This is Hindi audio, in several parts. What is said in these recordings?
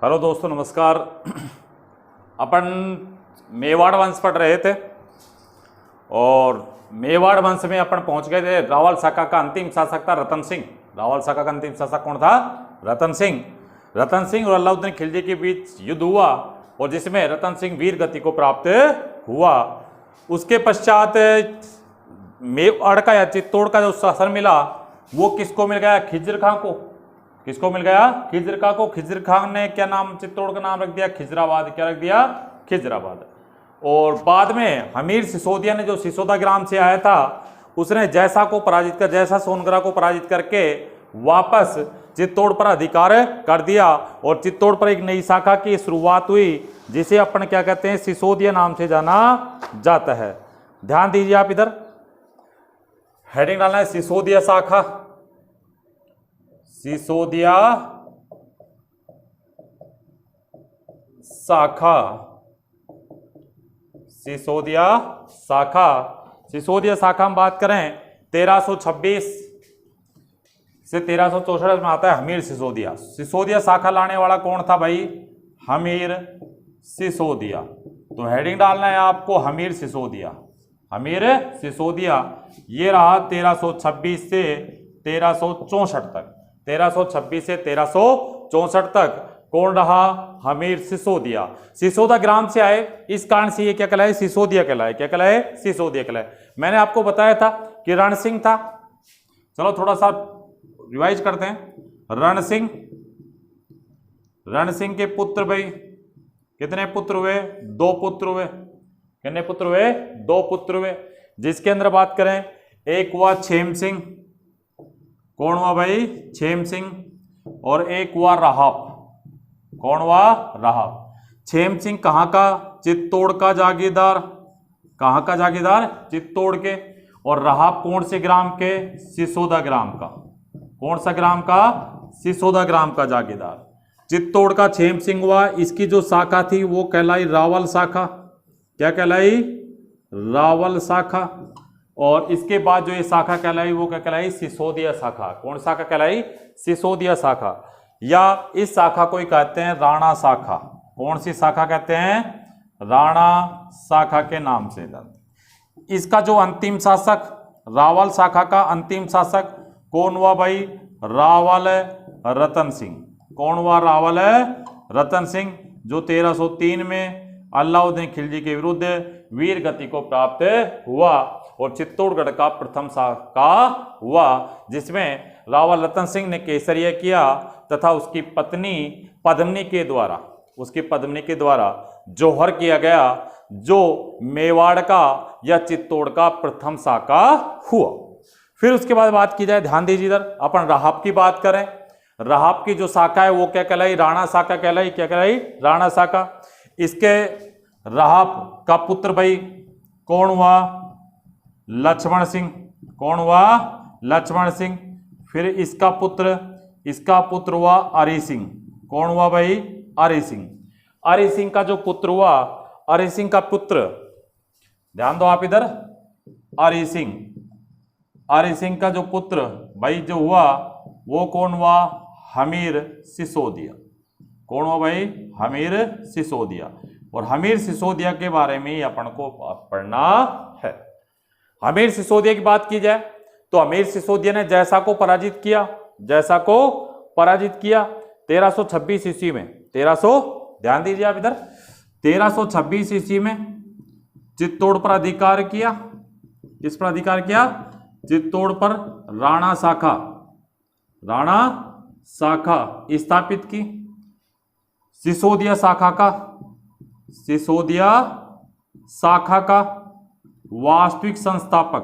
हेलो दोस्तों, नमस्कार। अपन मेवाड़ वंश पढ़ रहे थे और मेवाड़ वंश में अपन पहुंच गए थे। रावल शाखा का अंतिम शासक था रतन सिंह। रावल शाखा का अंतिम शासक कौन था? रतन सिंह। रतन सिंह और अलाउद्दीन खिलजी के बीच युद्ध हुआ और जिसमें रतन सिंह वीर गति को प्राप्त हुआ। उसके पश्चात मेवाड़ का या चित्तौड़ का जो शासन मिला वो किसको मिल गया? खिज्र खां को। किसको मिल गया? खिज्र खां को। खिज्र खां ने क्या नाम चित्तौड़ का नाम रख दिया? खिजराबाद। क्या रख दिया? खिजराबाद। और बाद में हमीर सिसोदिया ने जो सिसोदा ग्राम से आया था उसने जैसा को पराजित कर जैसा सोनगरा को पराजित करके वापस चित्तौड़ पर अधिकार कर दिया और चित्तौड़ पर एक नई शाखा की शुरुआत हुई जिसे अपन क्या कहते हैं? सिसोदिया नाम से जाना जाता है। ध्यान दीजिए, आप इधर हेडिंग डालना है सिसोदिया शाखा। सिसोदिया शाखा। सिसोदिया शाखा। सिसोदिया शाखा हम बात करें 1326 से 1364 में आता है हमीर सिसोदिया। सिसोदिया शाखा लाने वाला कौन था भाई? हमीर सिसोदिया। तो हेडिंग डालना है आपको हमीर सिसोदिया। हमीर सिसोदिया ये रहा 1326 से 1364 तक। 1326 से 1364 तक कौन रहा? हमीर सिसोदिया। सिसोदा ग्राम से आए, इस कारण से ये क्या कहलाए? सिसोदिया कहलाए। क्या कहलाए? सिसोदिया कहलाए। मैंने आपको बताया था कि रण सिंह था। चलो थोड़ा सा रिवाइज करते हैं। रण सिंह, रण सिंह के पुत्र भाई कितने पुत्र हुए? 2 पुत्र हुए। कितने पुत्र हुए? 2 पुत्र हुए। जिसके अंदर बात करें, एक हुआ छेम सिंह। कौन हुआ भाई? छेम सिंह। और एक हुआ राहब। कौन हुआ? राहब। छेम सिंह कहां का? चित्तौड़ का जागीरदार। कहां का जागीरदार? चित्तौड़ के। और राहब कौन से ग्राम के? सिसोदा ग्राम का। कौन सा ग्राम का? सिसोदा ग्राम का जागीरदार। चित्तौड़ का छेम सिंह हुआ। इसकी जो शाखा थी वो कहलाई रावल शाखा। क्या कहलाई? रावल शाखा। और इसके बाद जो ये शाखा कहलाई वो क्या कहलाई? सिसोदिया शाखा। कौन शाखा कहलाई? सिसोदिया शाखा। या इस शाखा को ही कहते हैं राणा शाखा। कौन सी शाखा कहते हैं? राणा शाखा के नाम से जानते। इसका जो अंतिम शासक, रावल शाखा का अंतिम शासक कौन हुआ भाई? रावल रतन सिंह। कौन हुआ? रावल रतन सिंह, जो 1303 में अलाउद्दीन खिलजी के विरुद्ध वीर गति को प्राप्त हुआ और चित्तौड़गढ़ का प्रथम शाखा हुआ जिसमें रावल रतन सिंह ने केसरिया किया तथा उसकी पत्नी पद्मिनी के द्वारा जौहर किया गया, जो मेवाड़ का या चित्तौड़ का प्रथम शाखा हुआ। फिर उसके बाद बात की जाए, ध्यान दीजिए इधर, अपन राहब की बात करें। राहब की जो शाखा है वो क्या कहलाई? राणा शाखा कहलाई। क्या कहलाई? राणा शाखा। इसके राहब का पुत्र भाई कौन हुआ? लक्ष्मण सिंह। कौन हुआ? लक्ष्मण सिंह। फिर इसका पुत्र हुआ अरि सिंह। कौन हुआ भाई? अरि सिंह। अरि सिंह का जो पुत्र हुआ, अरि सिंह का पुत्र, ध्यान दो आप इधर, अरि सिंह। अरि सिंह का जो पुत्र भाई जो हुआ वो कौन हुआ? हमीर सिसोदिया। कौन हुआ भाई? हमीर सिसोदिया। और हमीर सिसोदिया के बारे में ही अपन को पढ़ना है। हमीर सिसोदिया की बात की जाए तो हमीर सिसोदिया ने जैसा को पराजित किया। जैसा को पराजित किया 1326 ईस्वी में। 1300, ध्यान दीजिए आप इधर, 1326 ईस्वी में चित्तौड़ पर अधिकार किया। किस पर अधिकार किया? चित्तौड़ पर राणा शाखा स्थापित की। सिसोदिया शाखा का वास्तविक संस्थापक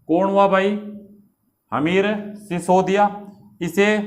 कौन हुआ भाई? हमीर सिसोदिया। इसे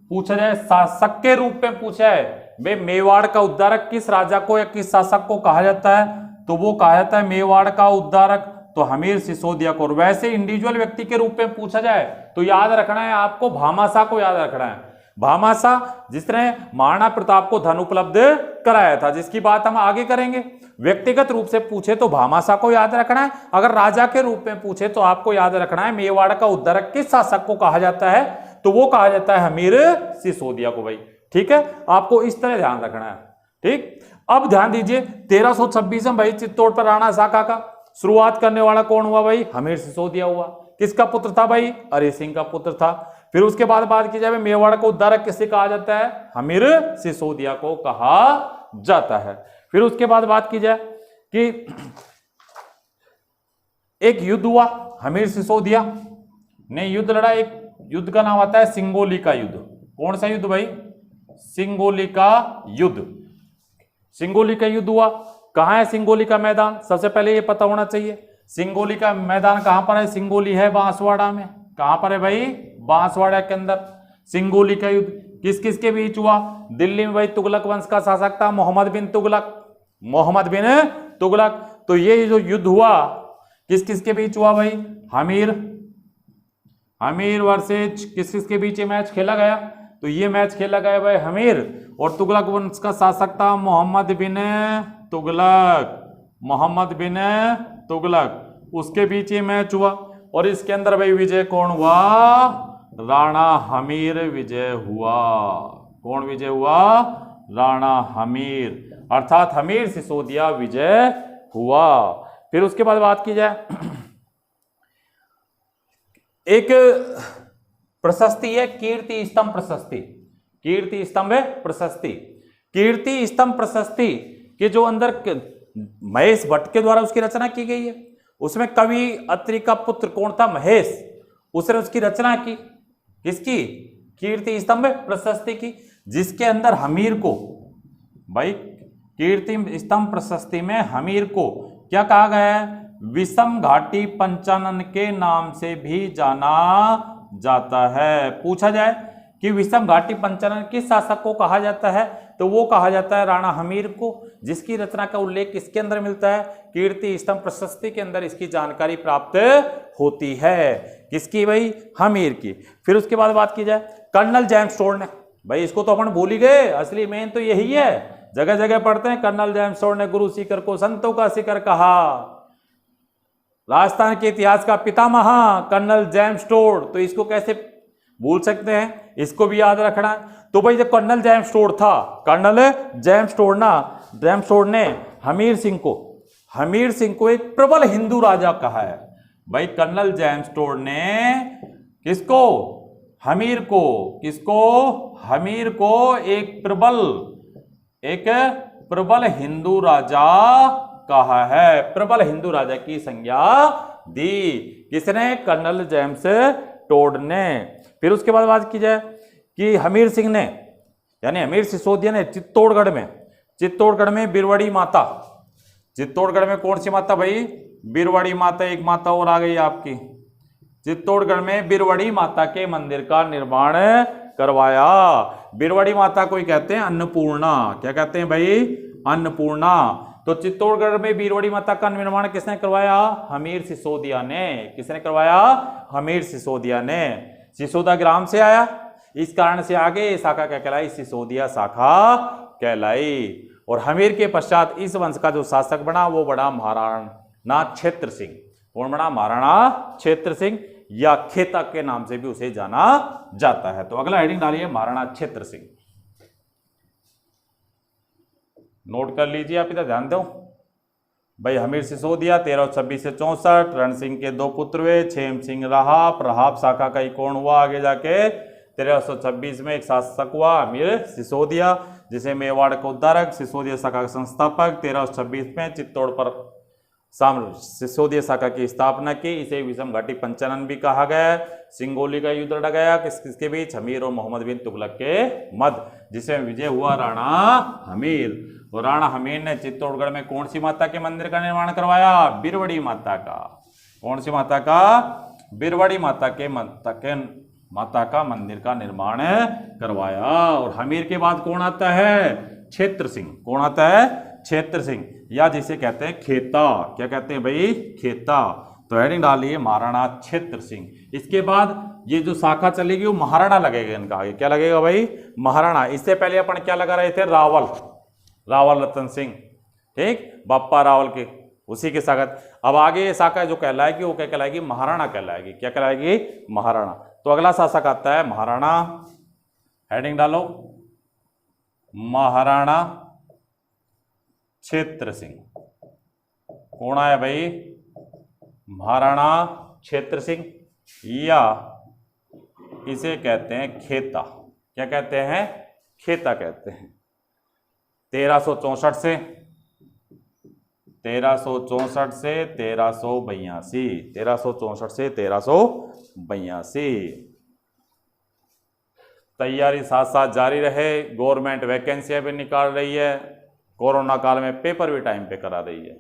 पूछा जाए शासक के रूप में पूछा है भाई, मेवाड़ का उद्धारक किस राजा को या किस शासक को कहा जाता है? तो वो कहा जाता है मेवाड़ का उद्धारक, तो हमीर सिसोदिया को। और वैसे इंडिविजुअल व्यक्ति के रूप में पूछा जाए तो याद रखना है आपको, भामाशाह को याद रखना है। भामाशाह जिसने महाराणा प्रताप को धन उपलब्ध कराया था, जिसकी बात हम आगे करेंगे। व्यक्तिगत रूप से पूछे तो भामाशाह को याद रखना है, अगर राजा के रूप में पूछे तो आपको याद रखना है मेवाड़ का उद्धारक किस शासक को कहा जाता है, तो वो कहा जाता है हमीर सिसोदिया को भाई। ठीक है, आपको इस तरह ध्यान रखना है। ठीक, अब ध्यान दीजिए 1326 में भाई चित्तौड़ पर राणा साका का शुरुआत करने वाला कौन हुआ भाई? हमीर सिसोदिया हुआ। किसका पुत्र था भाई? अरे सिंह का पुत्र था। फिर उसके बाद बात की जाए मेवाड़ का उद्धारक किसे कहा जाता है? हमीर सिसोदिया को कहा जाता है। फिर उसके बाद बात की जाए कि एक युद्ध हुआ, हमीर सिसोदिया ने युद्ध लड़ा। एक युद्ध का नाम आता है सिंगोली का युद्ध। कौन सा युद्ध भाई? सिंगोली का युद्ध। सिंगोली का युद्ध हुआ। कहां है सिंगोली का मैदान? सबसे पहले ये पता होना चाहिए सिंगोली का मैदान कहां पर है। सिंगोली है बांसवाड़ा में। कहां पर है भाई? बांसवाड़ा के अंदर। सिंगोली का युद्ध किस किस के बीच हुआ? दिल्ली में भाई तुगलक वंश का शासक था मोहम्मद बिन तुगलक। मोहम्मद बिन तुगलक। तो ये जो युद्ध हुआ किस किस के बीच हुआ भाई? हमीर वर्सेज किस किस के बीच ये मैच खेला गया? तो ये मैच खेला गया भाई हमीर और तुगलक वंश का शासक था मोहम्मद बिन तुगलक। मोहम्मद बिन तुगलक, उसके बीच ये मैच हुआ और इसके अंदर भाई विजय कौन हुआ? राणा हमीर विजय हुआ। कौन विजय हुआ? राणा हमीर, अर्थात हमीर सिसोदिया विजय हुआ। फिर उसके बाद बात की जाए एक प्रशस्ति है कीर्ति स्तंभ प्रशस्ति। कीर्ति स्तंभ प्रशस्ति। कीर्ति स्तंभ प्रशस्ति के जो अंदर महेश भट्ट के द्वारा उसकी रचना की गई है। उसमें कवि अत्रि का पुत्र कौन था? महेश। उसने उसकी रचना की। किसकी? कीर्ति स्तंभ प्रशस्ति की, जिसके अंदर हमीर को भाई कीर्ति स्तंभ प्रशस्ति में हमीर को क्या कहा गया है? विषम घाटी पंचानन के नाम से भी जाना जाता है। पूछा जाए कि विषम घाटी पंचानन किस शासक को कहा जाता है, तो वो कहा जाता है राणा हमीर को, जिसकी रचना का उल्लेख किसके अंदर मिलता है? कीर्ति स्तंभ प्रशस्ति के अंदर इसकी जानकारी प्राप्त होती है। किसकी भाई? हमीर की। फिर उसके बाद बात की जाए कर्नल जेम्स टोड ने, भाई इसको तो अपन भूल ही गए, असली मेन तो यही है, जगह जगह पढ़ते हैं। कर्नल जेम्स टोड ने गुरु शिखर को संतों का शिखर कहा। राजस्थान के इतिहास का पितामह कर्नल जेम्स टोड, तो इसको कैसे भूल सकते हैं? इसको भी याद रखना है। तो भाई जब कर्नल जेम्स टोड था, कर्नल जेम्स टोड ने हमीर सिंह को एक प्रबल हिंदू राजा कहा है। भाई कर्नल जेम्स टोड ने किसको? हमीर को। किसको? हमीर को एक प्रबल हिंदू राजा कहा है। प्रबल हिंदू राजा की संज्ञा दी। किसने? कर्नल जेम्स टोड ने। फिर उसके बाद बात की जाए कि हमीर सिंह ने यानी हमीर सिसोदिया ने चित्तौड़गढ़ में बिरवड़ी माता, चित्तौड़गढ़ में कौन सी माता भाई? बिरवड़ी माता। एक माता और आ गई आपकी। चित्तौड़गढ़ में बिरवड़ी माता के मंदिर का निर्माण करवाया। बिरवड़ी माता को ही कहते हैं अन्नपूर्णा। क्या कहते हैं भाई? अन्नपूर्णा। तो चित्तौड़गढ़ में बिरवड़ी माता का निर्माण किसने करवाया? हमीर सिसोदिया ने। किसने करवाया? हमीर सिसोदिया ने। सिसोदा ग्राम से आया, इस कारण से आगे शाखा क्या कहलाई? सिसोदिया शाखा कहलाई। और हमीर के पश्चात इस वंश का जो शासक बना वो बड़ा महाराणा क्षेत्र सिंह। कौन बना? महाराणा क्षेत्र सिंह, या खेता के नाम से भी उसे जाना जाता है। तो अगला हेडिंग डालिए महाराणा क्षेत्र सिंह। नोट कर लीजिए आप, इधर ध्यान दो भाई। हमीर सिसोदिया 1326 से 64, रण सिंह के 2 पुत्र हुए, छेम सिंह रहाप शाखा का ही कौन हुआ आगे जाके? 1326 में एक शासक हुआ हमीर सिसोदिया, जिसे मेवाड़ का उद्धारक, सिसोदिया शाखा का संस्थापक। 1326 में चित्तौड़ पर सिसोदिया शाखा की स्थापना की। इसे विषम घाटी पंचानन भी कहा गया। सिंगोली का युद्ध लड़ा गया किसके बीच? हमीर और मोहम्मद बिन तुगलक के मध्य, जिसमें विजय हुआ राणा हमीर। और राणा हमीर ने चित्तौड़गढ़ में कौन सी माता के मंदिर का निर्माण करवाया? बिरवड़ी माता का। कौन सी माता का? बिरवड़ी माता का मंदिर का निर्माण करवाया। और हमीर के बाद कौन आता है? क्षेत्र सिंह। कौन आता है? क्षेत्र सिंह, या जिसे कहते हैं खेता। क्या कहते हैं भाई? खेता। तो हेडिंग डालिए महाराणा क्षेत्र सिंह। इसके बाद ये जो शाखा चलेगी वो महाराणा लगेगा इनका। आगे क्या लगेगा भाई? महाराणा। इससे पहले अपन क्या लगा रहे थे? रावल रतन सिंह। ठीक, बप्पा रावल के, उसी के शाखा। अब आगे ये शाखा जो कहलाएगी वो क्या कहलाएगी? महाराणा कहलाएगी। क्या कहलाएगी? महाराणा। तो अगला शासक आता है महाराणा, हेडिंग डालो महाराणा क्षेत्र सिंह। कौन आया भाई? महाराणा क्षेत्र सिंह, या इसे कहते हैं खेता। क्या कहते हैं? खेता कहते हैं। 1364 से 1364 से 1382, 1364 से 1382। तैयारी साथ साथ जारी रहे। गवर्नमेंट वैकेंसियां भी निकाल रही है, कोरोना काल में पेपर भी टाइम पे करा रही है।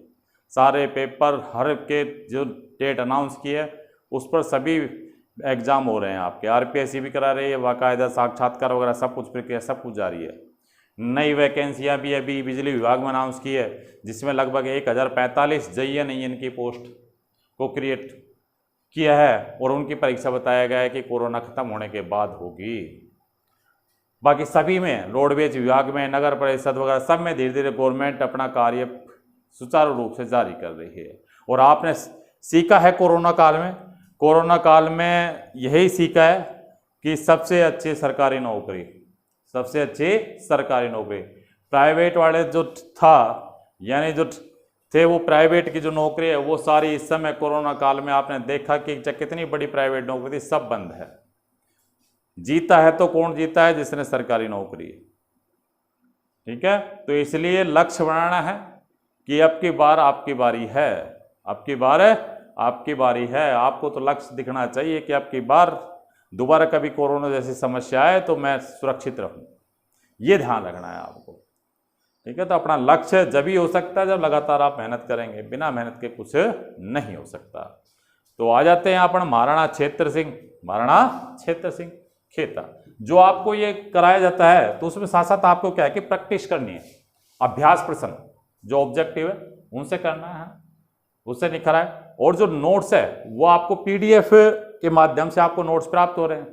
सारे पेपर हर के जो डेट अनाउंस की है उस पर सभी एग्जाम हो रहे हैं आपके। आरपीएससी भी करा रही है, बाकायदा साक्षात्कार वगैरह सब कुछ प्रक्रिया सब कुछ जारी है। नई वैकेंसियां भी अभी बिजली विभाग में अनाउंस की है, जिसमें लगभग 1045 JNEN की पोस्ट को क्रिएट किया है और उनकी परीक्षा बताया गया है कि कोरोना खत्म होने के बाद होगी। बाकी सभी में, रोडवेज विभाग में, नगर परिषद वगैरह सब में धीरे धीरे गवर्नमेंट अपना कार्य सुचारू रूप से जारी कर रही है। और आपने सीखा है कोरोना काल में यही सीखा है कि सबसे अच्छी सरकारी नौकरी, सबसे अच्छी सरकारी नौकरी। प्राइवेट वाले जो था, यानी जो थे वो प्राइवेट की जो नौकरी है वो सारी इस समय कोरोना काल में आपने देखा कि कितनी बड़ी प्राइवेट नौकरी थी, सब बंद है। जीता है तो कौन जीता है? जिसने सरकारी नौकरी। ठीक है, तो इसलिए लक्ष्य बनाना है कि अब की बार आपकी बारी है, अब की बार आपकी बारी है। आपको तो लक्ष्य दिखना चाहिए कि अब की बार दोबारा कभी कोरोना जैसी समस्या आए तो मैं सुरक्षित रहूं, ये ध्यान रखना है आपको। ठीक है, तो अपना लक्ष्य जब ही हो सकता है जब लगातार आप मेहनत करेंगे, बिना मेहनत के कुछ नहीं हो सकता। तो आ जाते हैं अपन महाराणा क्षेत्र सिंह खेता। जो आपको ये कराया जाता है तो उसमें साथ साथ आपको क्या है कि प्रैक्टिस करनी है, अभ्यास प्रश्न जो ऑब्जेक्टिव है उनसे करना है, उससे निखरा है। और जो नोट्स है वो आपको पीडीएफ के माध्यम से आपको नोट्स प्राप्त हो रहे हैं।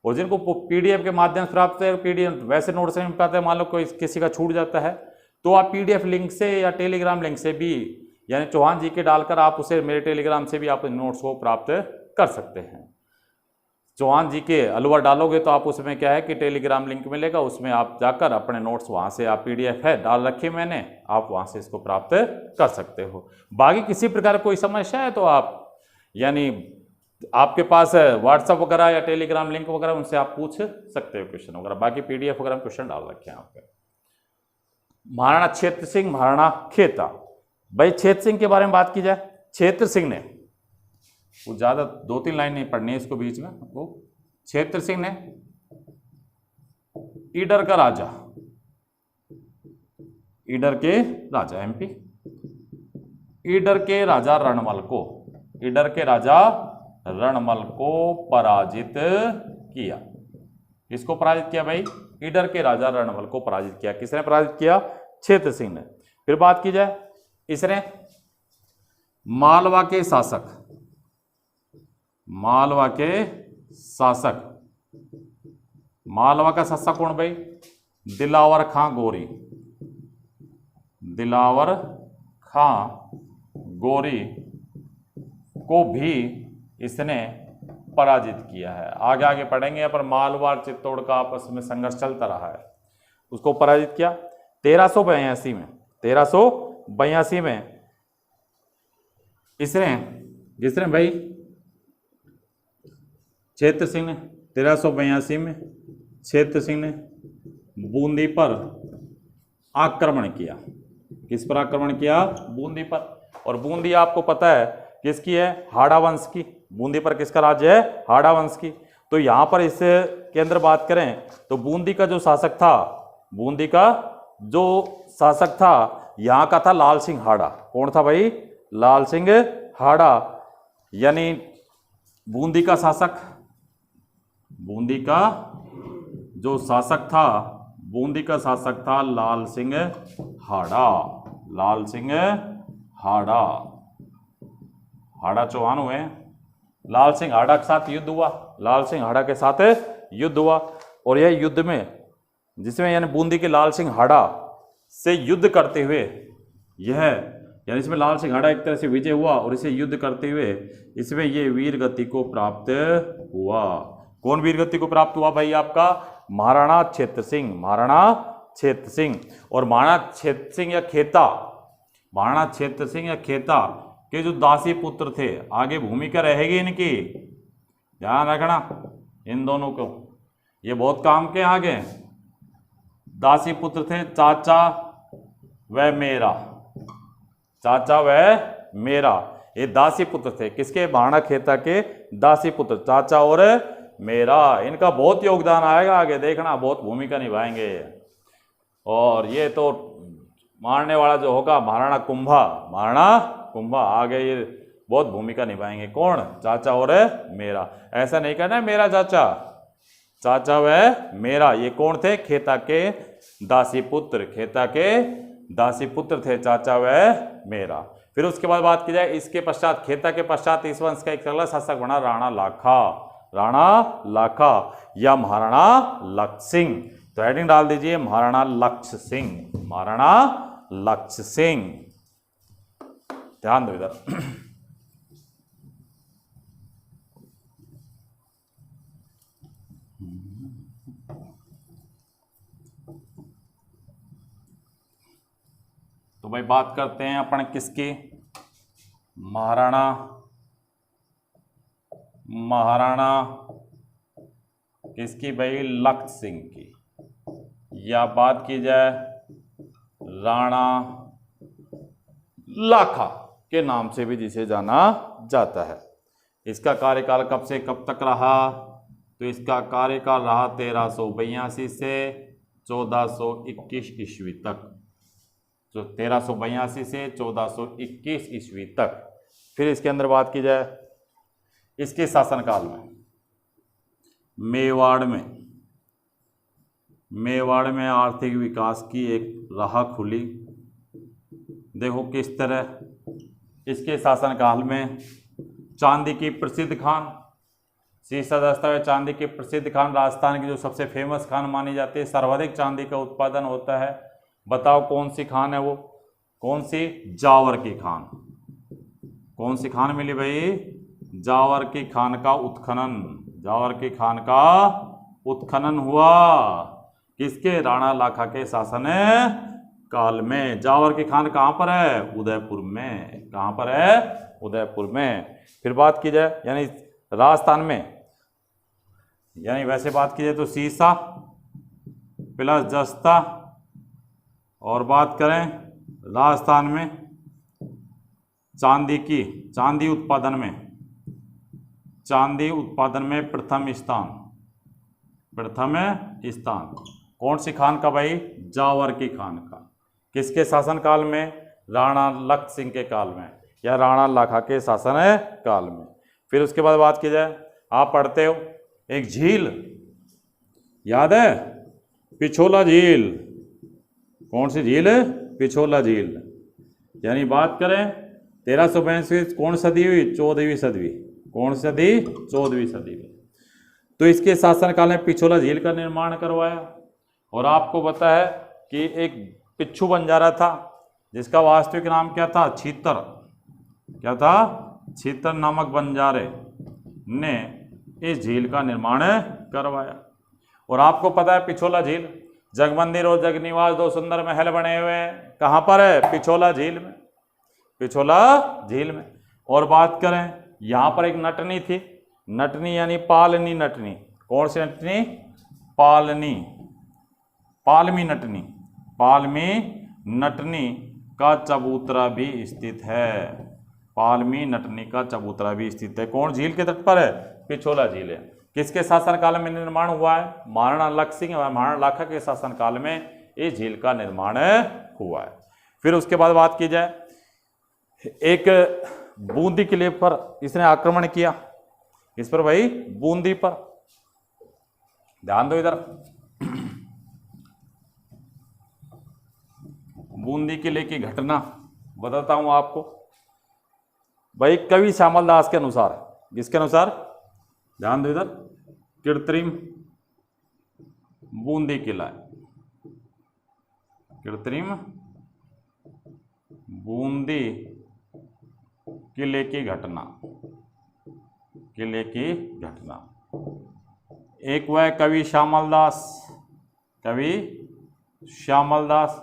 और जिनको पीडीएफ के माध्यम से प्राप्त है, पीडीएफ वैसे नोट्स नहीं मिल पाते, मान लो कोई किसी का छूट जाता है तो आप पीडीएफ लिंक से या टेलीग्राम लिंक से भी, यानी चौहान जी के डालकर आप उसे मेरे टेलीग्राम से भी आप नोट्स को प्राप्त कर सकते हैं। चौहान जी के अलवर डालोगे तो आप उसमें क्या है कि टेलीग्राम लिंक मिलेगा, उसमें आप जाकर अपने नोट्स वहाँ से आप पीडीएफ है डाल रखी मैंने, आप वहाँ से इसको प्राप्त कर सकते हो। बाकी किसी प्रकार कोई समस्या है तो आप, यानी आपके पास व्हाट्सएप वगैरह या टेलीग्राम लिंक वगैरह उनसे आप पूछ सकते हो क्वेश्चन वगैरह। बाकी पीडीएफ वगैरह क्वेश्चन डाल रखे हैं आप पे। महाराणा क्षेत्र सिंह, महाराणा खेता। भाई क्षेत्र सिंह के बारे में बात की जाए, क्षेत्र सिंह ने, वो ज्यादा 2-3 लाइन नहीं पढ़नी है इसको बीच में। वो क्षेत्र सिंह ने ईडर का राजा, ईडर के राजा एमपी, ईडर के राजा रणमल को पराजित किया। किसको पराजित किया भाई? ईडर के राजा रणमल को पराजित किया। किसने पराजित किया? क्षेत्र सिंह ने। फिर बात की जाए, इसने मालवा के शासक मालवा का शासक कौन भाई? दिलावर खां गोरी को भी इसने पराजित किया है। आगे आगे पढ़ेंगे, पर मालवा और चित्तौड़ का आपस में संघर्ष चलता रहा है, उसको पराजित किया। 1382 में जिसने भाई क्षेत्र सिंह ने 1382 में क्षेत्र सिंह ने बूंदी पर आक्रमण किया। किस पर आक्रमण किया? बूंदी पर। और बूंदी आपको पता है किसकी है? हाड़ा वंश की। बूंदी पर किसका राज्य है? हाड़ा वंश की। तो यहां पर इसके अंदर बात करें तो बूंदी का जो शासक था यहां का था लाल सिंह हाड़ा। कौन था भाई? लाल सिंह हाड़ा। यानी बूंदी का शासक था लाल सिंह हाड़ा चौहान हुए। लाल सिंह हाड़ा के साथ युद्ध हुआ। और यह युद्ध में, जिसमें यानी बूंदी के लाल सिंह हाड़ा से युद्ध करते हुए यानी इसमें लाल सिंह हाड़ा एक तरह से विजय हुआ और इसे युद्ध करते हुए इसमें ये वीर गति को प्राप्त हुआ। कौन वीरगति को प्राप्त हुआ भाई? आपका महाराणा क्षेत्र सिंह, महाराणा क्षेत्र सिंह। और महाराणा क्षेत्र सिंह या खेता, महाराणा क्षेत्र सिंह या खेता के जो दासी पुत्र थे, आगे भूमिका रहेगी इनकी, ध्यान रखना इन दोनों को, ये बहुत काम के आगे। दासी पुत्र थे चाचा व मेरा, चाचा व मेरा, ये दासी पुत्र थे। किसके? महाराणा खेता के दासी पुत्र, चाचा और मेरा। इनका बहुत योगदान आएगा आगे, देखना बहुत भूमिका निभाएंगे। और ये तो मारने वाला जो होगा महाराणा कुंभा, महाराणा कुंभा आगे ये बहुत भूमिका निभाएंगे। कौन? चाचा और मेरा। ऐसा नहीं कहना मेरा चाचा, चाचा व मेरा। ये कौन थे? खेता के दासी पुत्र, खेता के दासी पुत्र थे चाचा व मेरा। फिर उसके बाद बात की जाए, इसके पश्चात, खेता के पश्चात इस वंश का एक अगला शासक बना राणा लाखा, राणा लाखा या महाराणा लक्ष्य सिंह। तो हेडिंग डाल दीजिए महाराणा लक्ष्य सिंह, महाराणा लक्ष्य सिंह। ध्यान दो इधर। तो भाई बात करते हैं अपन किसकी? महाराणा, महाराणा किसकी भाई? लक्ष्य सिंह की। या बात की जाए राणा लाखा के नाम से भी जिसे जाना जाता है। इसका कार्यकाल कब से कब तक रहा? तो इसका कार्यकाल रहा 1382 से 1421 ईस्वी तक, तो 1382 से 1421 ईस्वी तक। फिर इसके अंदर बात की जाए, इसके शासनकाल में मेवाड़ में आर्थिक विकास की एक राह खुली। देखो किस तरह इसके शासनकाल में चांदी की प्रसिद्ध खान, शीर्षक दस्तावेज चांदी की प्रसिद्ध खान, राजस्थान की जो सबसे फेमस खान मानी जाती है, सर्वाधिक चांदी का उत्पादन होता है। बताओ कौन सी खान है वो? कौन सी? जावर की खान। कौन सी खान मिली भाई? जावर की खान का उत्खनन, जावर की खान का उत्खनन हुआ। किसके? राणा लाखा के शासन काल में। जावर की खान कहाँ पर है? उदयपुर में। कहाँ पर है? उदयपुर में। फिर बात की जाए यानी राजस्थान में, यानी वैसे बात की जाए तो सीसा प्लस जस्ता, और बात करें राजस्थान में चांदी की, चांदी उत्पादन में, चांदी उत्पादन में प्रथम स्थान, प्रथम स्थान कौन सी खान का भाई? जावर की खान का। किसके शासन काल में? राणा लक्ष्य सिंह के काल में या राणा लाखा के शासन काल में। फिर उसके बाद बात की जाए, आप पढ़ते हो एक झील याद है? पिछोला झील। कौन सी झील? पिछोला झील। यानी बात करें 1382 कौन सदी हुई? 14वीं सदी। कौन सदी? 14वीं सदी में। तो इसके शासनकाल में पिछोला झील का निर्माण करवाया। और आपको पता है कि एक पिच्छू बंजारा था जिसका वास्तविक नाम क्या था? छीतर। क्या था? छीतर नामक बंजारे ने इस झील का निर्माण करवाया। और आपको पता है पिछोला झील, जगमंदिर और जगनिवास दो सुंदर महल बने हुए हैं। कहाँ पर है? पिछोला झील में, पिछोला झील में। और बात करें यहाँ पर एक नटनी थी, नटनी यानी पालनी नटनी। कौन सी नटनी? पालनी, पालमी नटनी। पालमी नटनी का चबूतरा भी स्थित है, पालमी नटनी का चबूतरा भी स्थित है। कौन झील के तट पर है? पिछोला झील है। किसके शासनकाल में निर्माण हुआ है? महाराणा लक्ष्य सिंह और महाराणा लाखा के शासनकाल में इस झील का निर्माण हुआ है। फिर उसके बाद बात की जाए, एक बूंदी किले पर इसने आक्रमण किया। इस पर भाई? बूंदी पर। ध्यान दो इधर, बूंदी किले की घटना बताता हूं आपको भाई। कवि श्यामल दास के अनुसार, किसके अनुसार? ध्यान दो इधर, कृत्रिम बूंदी किला है, कृत्रिम बूंदी किले की घटना, किले की घटना। एक वह कवि श्यामल दास, कवि श्यामल दास।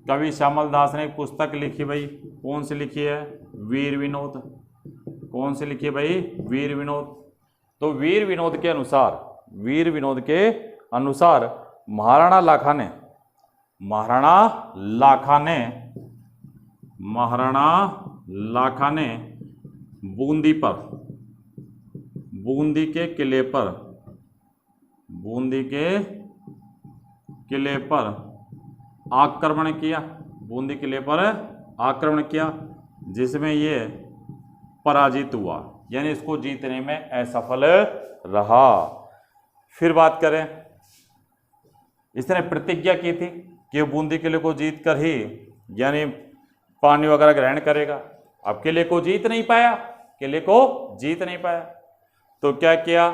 कवि श्यामल दास ने एक पुस्तक लिखी भाई, कौन सी लिखी है? वीर विनोद। कौन सी लिखी है भाई? वीर विनोद। तो वीर विनोद के अनुसार, वीर विनोद के अनुसार महाराणा लाखा ने, महाराणा लाखा ने बूंदी पर, बूंदी के किले पर, बूंदी के किले पर आक्रमण किया, बूंदी किले पर आक्रमण किया, जिसमें ये पराजित हुआ, यानी इसको जीतने में असफल रहा। फिर बात करें, इसने प्रतिज्ञा की थी कि बूंदी किले को जीत कर ही यानी पानी वगैरह ग्रहण करेगा। अब किले को जीत नहीं पाया, किले को जीत नहीं पाया, तो क्या किया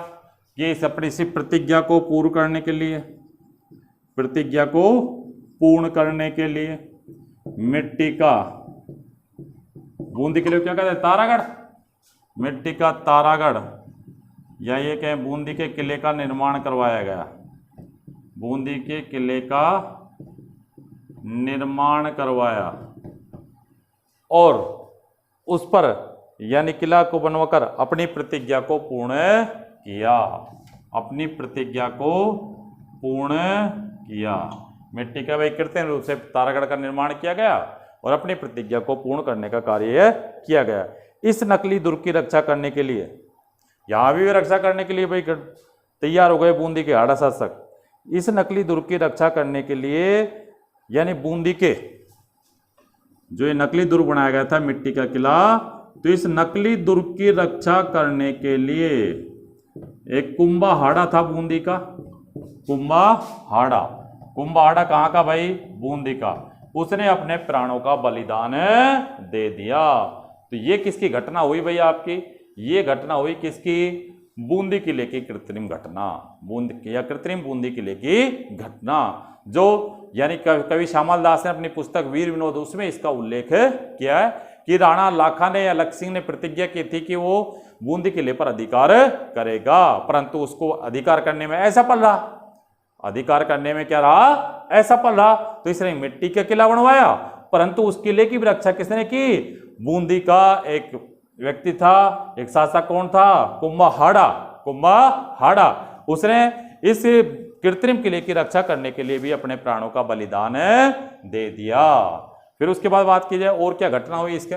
कि इस अपनी इसी प्रतिज्ञा को पूर्ण करने के लिए, प्रतिज्ञा को पूर्ण करने के लिए मिट्टी का, बूंदी किले को क्या कहते हैं? तारागढ़। मिट्टी का तारागढ़, या ये कहें बूंदी के किले का निर्माण करवाया गया, बूंदी के किले का निर्माण करवाया और उस पर यानी किला को बनवाकर अपनी प्रतिज्ञा को पूर्ण किया, अपनी प्रतिज्ञा को पूर्ण किया। मिट्टी का भाई कृत्रिम रूप से तारागढ़ का निर्माण किया गया और अपनी प्रतिज्ञा को पूर्ण करने का कार्य किया गया। इस नकली दुर्ग की रक्षा करने के लिए, यहां भी रक्षा करने के लिए भाई तैयार हो गए बूंदी के हाड़ा शासक। इस नकली दुर्ग की रक्षा करने के लिए यानी बूंदी के जो ये नकली दुर्ग बनाया गया था, मिट्टी का किला, तो इस नकली दुर्ग की रक्षा करने के लिए एक कुंभाहाड़ा था बूंदी का, कुंभाहाड़ा। कुंभाहाड़ा कहाँ का भाई? बूंदी का। उसने अपने प्राणों का बलिदान दे दिया। तो ये किसकी घटना हुई भाई आपकी? ये घटना हुई किसकी? बूंदी किले की कृत्रिम घटना, बूंदी या कृत्रिम बूंदी किले की घटना, जो यानी कवि श्यामल दास ने अपनी पुस्तक वीर विनोद उसमें इसका उल्लेख किया है कि राणा लाखा ने या लक्ष्य सिंह ने प्रतिज्ञा की थी कि वो बूंदी किले पर अधिकार करेगा, परंतु उसको अधिकार करने में असफल रहा। अधिकार करने में क्या रहा? असफल रहा। तो इसने मिट्टी का किला बनवाया, परंतु उस किले की रक्षा किसने की? बूंदी का एक व्यक्ति था, एक शासक कौन था? कुंभाहाड़ा। कुंभाहाड़ा उसने इस कृत्रिम किले की रक्षा करने के लिए भी अपने प्राणों का बलिदान दे दिया। फिर उसके बाद बात की जाए और क्या घटना हुई इसके।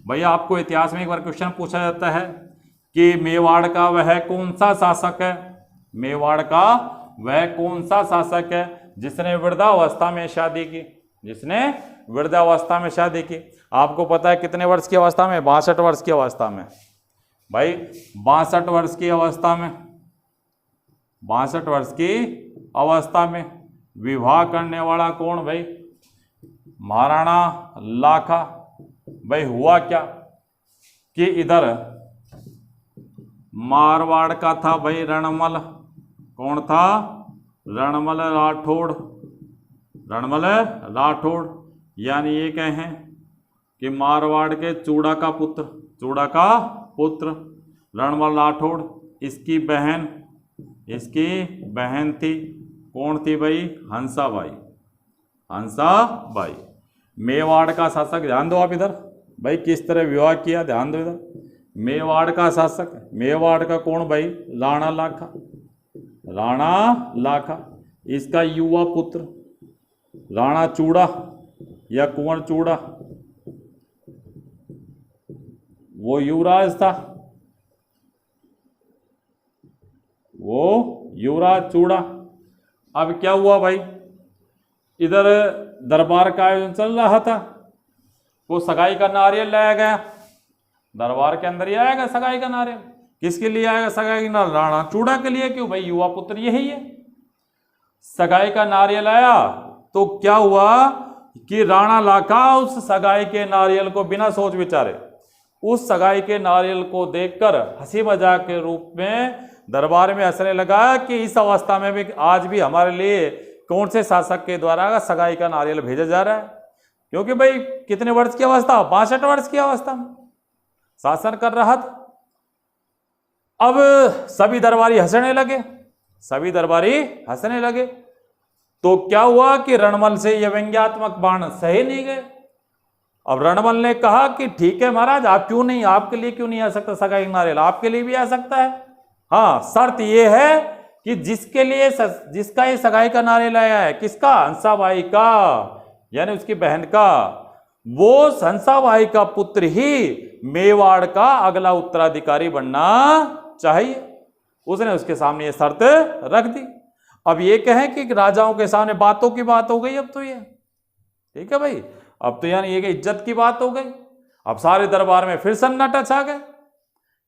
भैया आपको इतिहास में एक बार क्वेश्चन पूछा जाता है कि मेवाड़ का वह कौन सा शासक है, मेवाड़ का वह कौन सा शासक है जिसने वृद्धावस्था में शादी की, जिसने वृद्धावस्था में शादी की। आपको पता है कितने वर्ष की अवस्था में? 62 वर्ष की अवस्था में भाई, 62 वर्ष की अवस्था में, 62 वर्ष की अवस्था में विवाह करने वाला कौन भाई? महाराणा लाखा। भाई हुआ क्या कि इधर मारवाड़ का था भाई रणमल, कौन था? रणमल राठौड़। रणमल राठौड़ यानी ये कहें कि मारवाड़ के चूड़ा का पुत्र, चूड़ा का पुत्र रणमल राठौड़। इसकी बहन थी, कौन थी भाई? हंसाबाई। हंसाबाई मेवाड़ का शासक। ध्यान दो आप इधर भाई, किस तरह विवाह किया, ध्यान दो इधर। मेवाड़ का शासक, मेवाड़ का कौन भाई? राणा लाखा। राणा लाखा। इसका युवा पुत्र राणा चूड़ा या कुंवर चूड़ा, वो युवराज था, वो युवराज चूड़ा। अब क्या हुआ भाई, इधर दरबार का आयोजन चल रहा था, वो सगाई का नारियल लाया गया, दरबार के अंदर ही आएगा सगाई का नारियल। किसके लिए आएगा सगाई का नारियल? राणा चूड़ा के लिए। क्यों भाई? युवा पुत्र यही है। सगाई का नारियल आया तो क्या हुआ कि राणा लाखा उस सगाई के नारियल को बिना सोच विचारे, उस सगाई के नारियल को देखकर हंसी मजाक के रूप में दरबार में हंसने लगा कि इस अवस्था में भी आज भी हमारे लिए कौन से शासक के द्वारा सगाई का नारियल भेजा जा रहा है। क्योंकि भाई कितने वर्ष की अवस्था? 62 वर्ष की अवस्था में शासन कर रहा था। अब सभी दरबारी हंसने लगे सभी दरबारी हंसने लगे। तो क्या हुआ कि रणमल से यह व्यंग्यात्मक बाण सहे नहीं गए। अब रणमल ने कहा कि ठीक है महाराज, आप क्यों नहीं, आपके लिए क्यों नहीं आ सकता सगाई का नारियल, आपके लिए भी आ सकता है। हाँ, शर्त यह है कि जिसका ये सगाई का नारियल आया है, किसका, हंसाबाई का, यानी उसकी बहन का, वो हंसाबाई का पुत्र ही मेवाड़ का अगला उत्तराधिकारी बनना चाहिए। उसने उसके सामने ये शर्त रख दी। अब ये कहें कि राजाओं के सामने बातों की बात हो गई, अब तो ये ठीक है भाई, अब तो यानी ये कि इज्जत की बात हो गई। अब सारे दरबार में फिर सन्नाटा छा गया,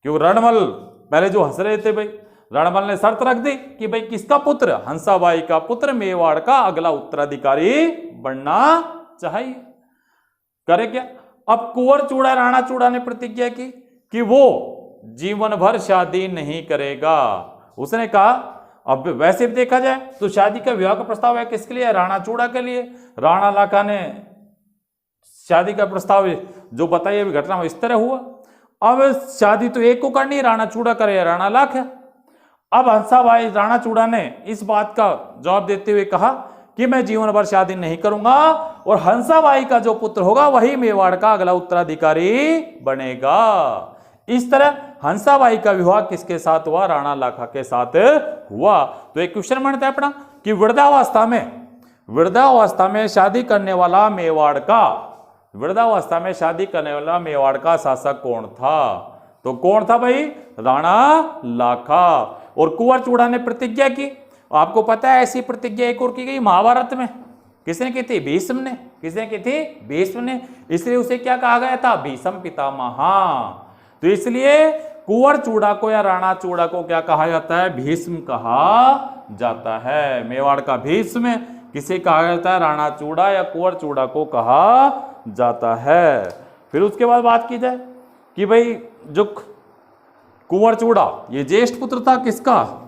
क्योंकि रणमल पहले जो हंस रहे थे भाई, रणमल ने शर्त रख दी कि भाई किसका पुत्र, हंसाबाई का पुत्र मेवाड़ का अगला उत्तराधिकारी बनना चाहिए। करे क्या, अब कुंवर चूड़ा राणा चूड़ा ने प्रतिज्ञा की कि वो जीवन भर शादी नहीं करेगा। उसने कहा, अब वैसे भी देखा जाए तो शादी का विवाह का प्रस्ताव है किसके लिए, राणा चूड़ा के लिए। राणा लाखा ने शादी का प्रस्ताव जो बताइए अभी घटना इस तरह हुआ। अब शादी तो एक को करनी, राणा चूड़ा करे राणा लाख है। अब हंसाबाई राणा चूड़ा ने इस बात का जवाब देते हुए कहा कि मैं जीवन भर शादी नहीं करूंगा और हंसाबाई का जो पुत्र होगा वही मेवाड़ का अगला उत्तराधिकारी बनेगा। इस तरह हंसाबाई का विवाह किसके साथ हुआ, राणा लाखा के साथ हुआ। तो एक क्वेश्चन बनता है अपना कि वृद्धावस्था में शादी करने वाला मेवाड़ का शासक कौन था। तो कौन था भाई, राणा लाखा। और कुंवर चूड़ा ने प्रतिज्ञा की। आपको पता है ऐसी प्रतिज्ञा एक और की गई महाभारत में, किसने की थी, भीष्म ने। किसने की थी, भीष्म ने। इसलिए उसे क्या कहा गया था, भीष्म पितामह। तो इसलिए कुंवर चूड़ा को या राणा चूड़ा को क्या कहा जाता है, भीष्म कहा जाता है। मेवाड़ का भीष्म किसे कहा जाता है, राणा चूड़ा या कुंवर चूड़ा को कहा जाता है। फिर उसके बाद बात की जाए कि भाई जो कुंवर चूड़ा ये ज्येष्ठ पुत्र था किसका,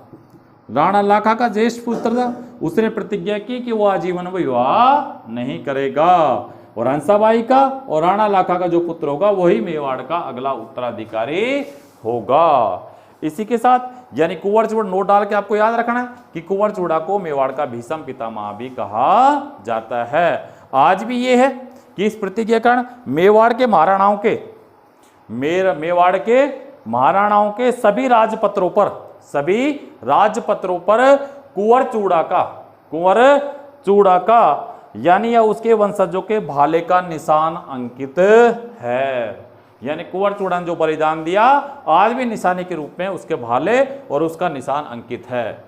राणा लाखा का ज्येष्ठ पुत्र था। उसने प्रतिज्ञा की कि वह आजीवन विवाह नहीं करेगा और हंसाबाई का और राणा लाखा का जो पुत्र होगा वही मेवाड़ का अगला उत्तराधिकारी होगा। इसी के साथ यानी कुंवर चूड़ा नोट डाल के आपको याद रखना है कि कुंवर चूड़ा को मेवाड़ का भीष्म पितामह भी कहा जाता है। आज भी ये है कि इस प्रतिज्ञा के कारण मेवाड़ के महाराणाओं के सभी राजपत्रों पर कुंवर चूड़ा का यानी या उसके वंशजों के भाले का निशान अंकित है। यानी कुंवर चूड़ा ने जो बलिदान दिया आज भी निशानी के रूप में उसके भाले और उसका निशान अंकित है।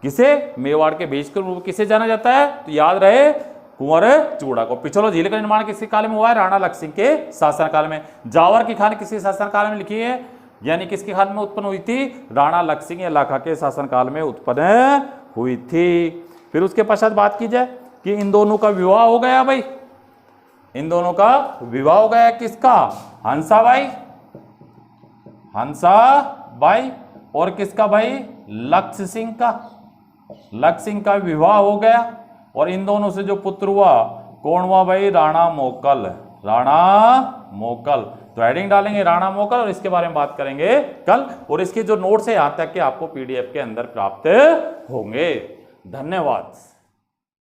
किसे, मेवाड़ के बीज के रूप में किसे जाना जाता है, तो याद रहे कुंवर चूड़ा को। पिछोला झील का निर्माण किसके काल में हुआ है, राणा लक्ष्मण के शासनकाल में। जावर की खान किसके शासनकाल में लिखी है, यानी किसके काल में उत्पन्न हुई थी, राणा लक्ष्मण या लाखा के शासनकाल में उत्पन्न हुई थी। फिर उसके पश्चात बात की जाए कि इन दोनों का विवाह हो गया भाई, इन दोनों का विवाह हो गया किसका, हंसाबाई और किसका भाई, लक्ष्य सिंह का विवाह हो गया। और इन दोनों से जो पुत्र हुआ कौन हुआ भाई, राणा मोकल। तो हेडिंग डालेंगे राणा मोकल और इसके बारे में बात करेंगे कल। और इसके जो नोट्स है यहां तक कि आपको पीडीएफ के अंदर प्राप्त होंगे। धन्यवाद।